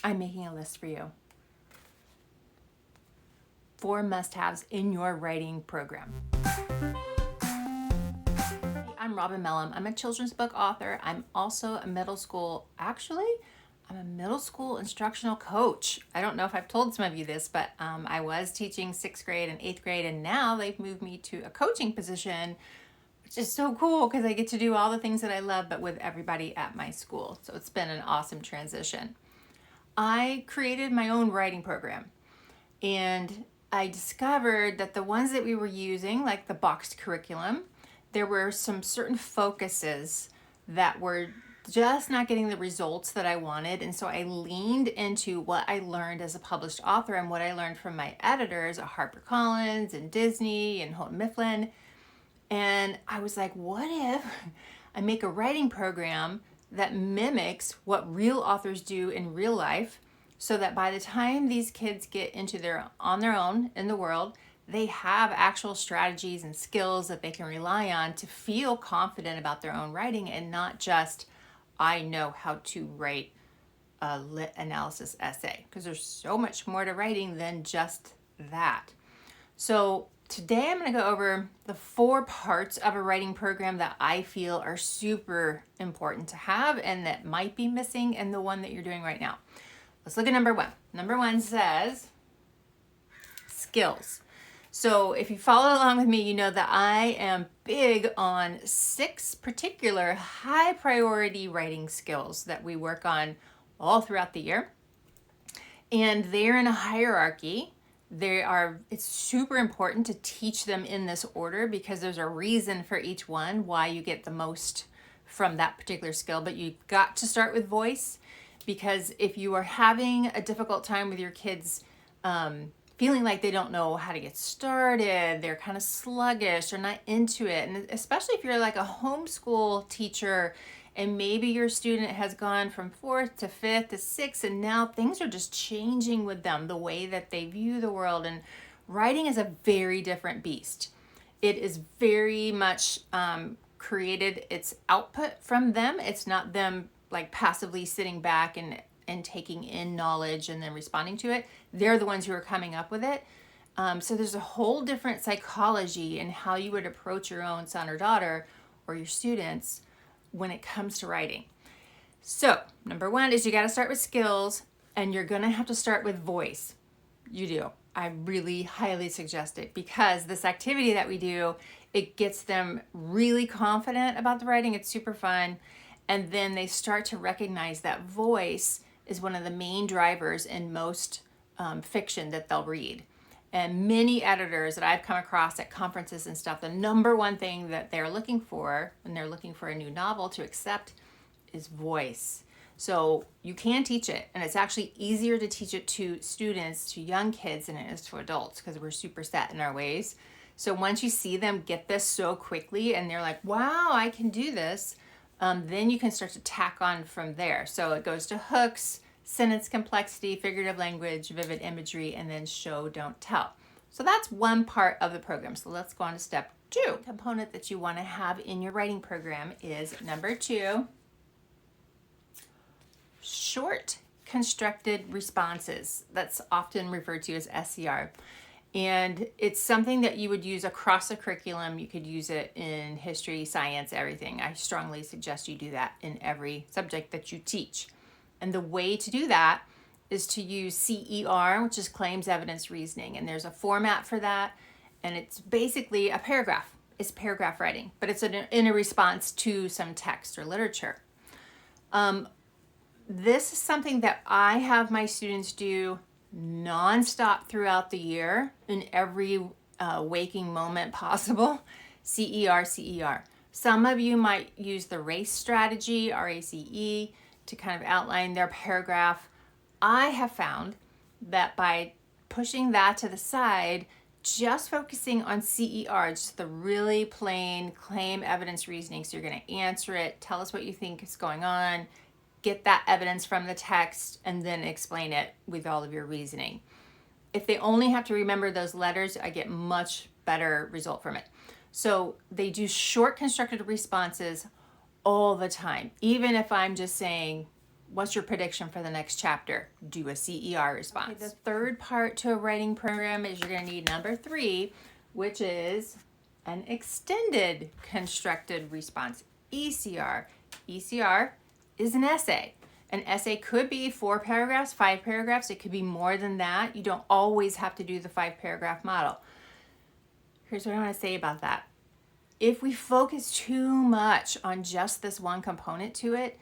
I'm making a list for you. 4 must-haves in your writing program. I'm Robin Mellum. I'm a children's book author. I'm also a middle school instructional coach. I don't know if I've told some of you this, but I was teaching 6th grade and 8th grade, and now they've moved me to a coaching position, which is so cool because I get to do all the things that I love, but with everybody at my school. So it's been an awesome transition. I created my own writing program, and I discovered that the ones that we were using, like the boxed curriculum, there were some certain focuses that were just not getting the results that I wanted. And so I leaned into what I learned as a published author and what I learned from my editors at HarperCollins and Disney and Houghton Mifflin. And I was like, what if I make a writing program that mimics what real authors do in real life, so that by the time these kids get on their own in the world, they have actual strategies and skills that they can rely on to feel confident about their own writing, and not just, I know how to write a lit analysis essay, because there's so much more to writing than just that. So today I'm going to go over the 4 parts of a writing program that I feel are super important to have and that might be missing in the one that you're doing right now. Let's look at number 1. Number 1 says skills. So if you follow along with me, you know that I am big on 6 particular high priority writing skills that we work on all throughout the year. And they're in a hierarchy. It's super important to teach them in this order, because there's a reason for each one, why you get the most from that particular skill. But you've got to start with voice, because if you are having a difficult time with your kids, feeling like they don't know how to get started, they're kind of sluggish, they're not into it, and especially if you're like a homeschool teacher and maybe your student has gone from 4th to 5th to 6th, and now things are just changing with them, the way that they view the world. And writing is a very different beast. It is very much created its output from them. It's not them like passively sitting back and taking in knowledge and then responding to it. They're the ones who are coming up with it. So there's a whole different psychology in how you would approach your own son or daughter or your students when it comes to writing. So number 1 is you got to start with skills, and you're going to have to start with voice. You do. I really highly suggest it, because this activity that we do, it gets them really confident about the writing. It's super fun. And then they start to recognize that voice is one of the main drivers in most fiction that they'll read. And many editors that I've come across at conferences and stuff, the number 1 thing that they're looking for when they're looking for a new novel to accept is voice. So you can teach it, and it's actually easier to teach it to students, to young kids, than it is to adults, because we're super set in our ways. So once you see them get this so quickly and they're like, wow, I can do this, then you can start to tack on from there. So it goes to hooks, sentence complexity, figurative language, vivid imagery, and then show, don't tell. So that's one part of the program. So let's go on to step 2. Component that you want to have in your writing program is number 2, short constructed responses. That's often referred to as SCR. And it's something that you would use across the curriculum. You could use it in history, science, everything. I strongly suggest you do that in every subject that you teach. And the way to do that is to use CER, which is claims, evidence, reasoning. And there's a format for that. And it's basically a paragraph. It's paragraph writing, but it's in a response to some text or literature. This is something that I have my students do nonstop throughout the year, in every waking moment possible. CER, CER. Some of you might use the RACE strategy, RACE, to kind of outline their paragraph. I have found that by pushing that to the side, just focusing on CER, just the really plain claim, evidence, reasoning. So you're going to answer it, tell us what you think is going on, get that evidence from the text, and then explain it with all of your reasoning. If they only have to remember those letters, I get much better result from it. So they do short constructed responses all the time. Even if I'm just saying, What's your prediction for the next chapter? Do a CER response. Okay, the third part to a writing program is you're going to need number 3, which is an extended constructed response, ECR. ECR is an essay. An essay could be 4 paragraphs, 5 paragraphs. It could be more than that. You don't always have to do the 5-paragraph model. Here's what I want to say about that. If we focus too much on just this one component to it,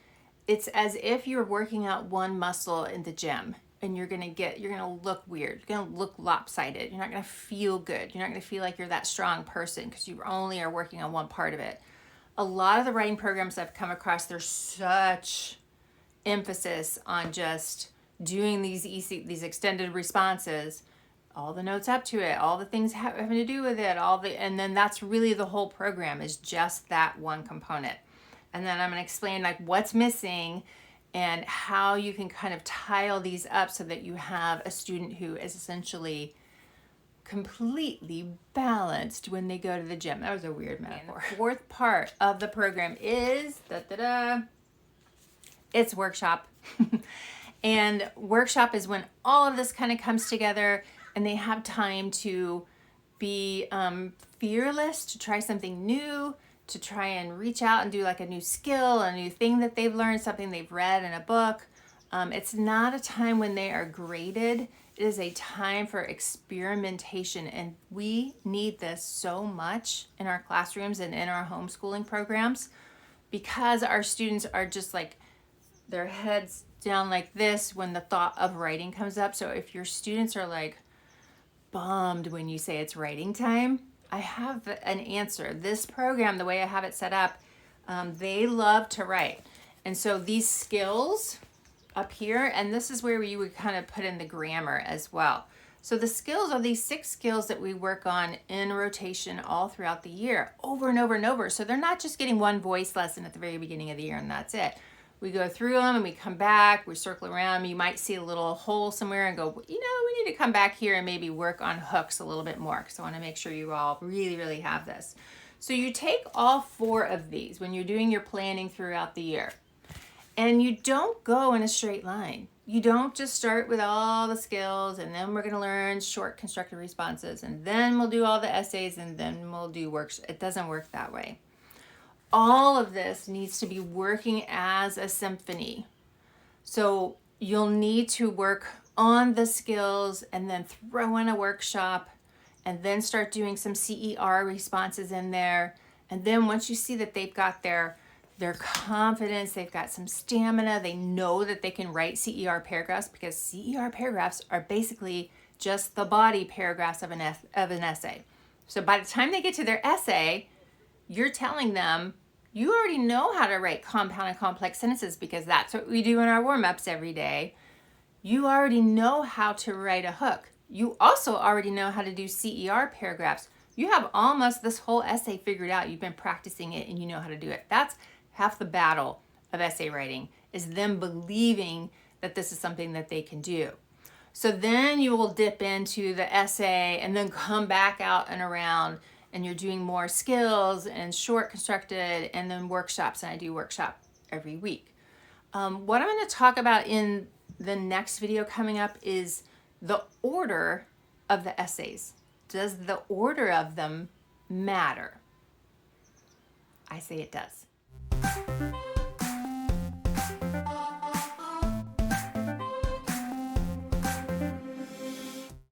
it's as if you're working out one muscle in the gym and you're gonna look weird. You're gonna look lopsided. You're not gonna feel good. You're not gonna feel like you're that strong person because you only are working on one part of it. A lot of the writing programs I've come across, there's such emphasis on just doing these extended responses, all the notes up to it, all the things having to do with it, and then that's really the whole program is just that one component. And then I'm going to explain like what's missing and how you can kind of tile these up so that you have a student who is essentially completely balanced when they go to the gym. That was a weird metaphor. The fourth part of the program is it's workshop. And workshop is when all of this kind of comes together and they have time to be fearless, to try something new, to try and reach out and do like a new skill, a new thing that they've learned, something they've read in a book. It's not a time when they are graded. It is a time for experimentation, and we need this so much in our classrooms and in our homeschooling programs because our students are just like their heads down like this when the thought of writing comes up. So if your students are like bummed when you say it's writing time, I have an answer. This program, the way I have it set up, they love to write. And so these skills up here, and this is where you would kind of put in the grammar as well. So the skills are these 6 skills that we work on in rotation all throughout the year, over and over and over. So they're not just getting one voice lesson at the very beginning of the year and that's it. We go through them and we come back, we circle around. You might see a little hole somewhere and go, we need to come back here and maybe work on hooks a little bit more because I want to make sure you all really, really have this. So you take all 4 of these when you're doing your planning throughout the year. And you don't go in a straight line. You don't just start with all the skills and then we're going to learn short constructed responses and then we'll do all the essays and then we'll do works. It doesn't work that way. All of this needs to be working as a symphony. So you'll need to work on the skills and then throw in a workshop and then start doing some CER responses in there. And then once you see that they've got their confidence, they've got some stamina, they know that they can write CER paragraphs because CER paragraphs are basically just the body paragraphs of an essay. So by the time they get to their essay, you're telling them, you already know how to write compound and complex sentences because that's what we do in our warm-ups every day. You already know how to write a hook. You also already know how to do CER paragraphs. You have almost this whole essay figured out. You've been practicing it and you know how to do it. That's half the battle of essay writing, is them believing that this is something that they can do. So then you will dip into the essay and then come back out and around and you're doing more skills and short constructed and then workshops, and I do workshop every week. What I'm going to talk about in the next video coming up is the order of the essays. Does the order of them matter? I say it does.